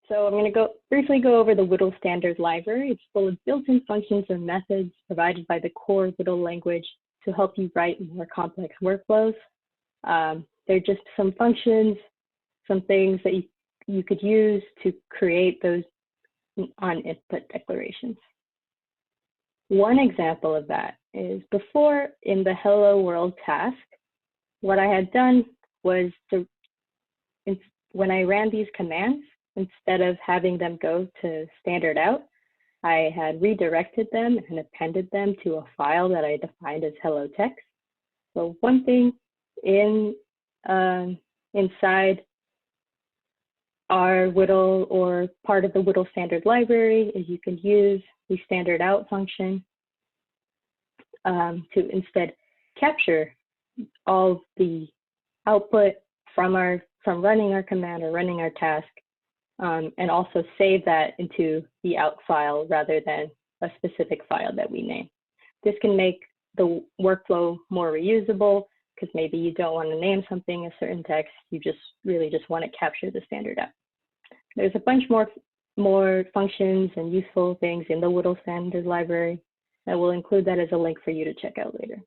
So I'm going to briefly go over the WDL standard library. It's full of built-in functions and methods provided by the core WDL language to help you write more complex workflows. They're just some functions, some things that you could use to create those on-input declarations. One example of that is before in the hello world task, what I had done was when I ran these commands, instead of having them go to standard out, I had redirected them and appended them to a file that I defined as hello text. So one thing inside our WDL or part of the WDL standard library is you can use the standard out function to instead capture all the output from running our command or running our task, and also save that into the out file rather than a specific file that we name. This can make the workflow more reusable because maybe you don't want to name something a certain text, you really just want to capture the standard out. There's a bunch more functions and useful things in the WDL standard library. I will include that as a link for you to check out later.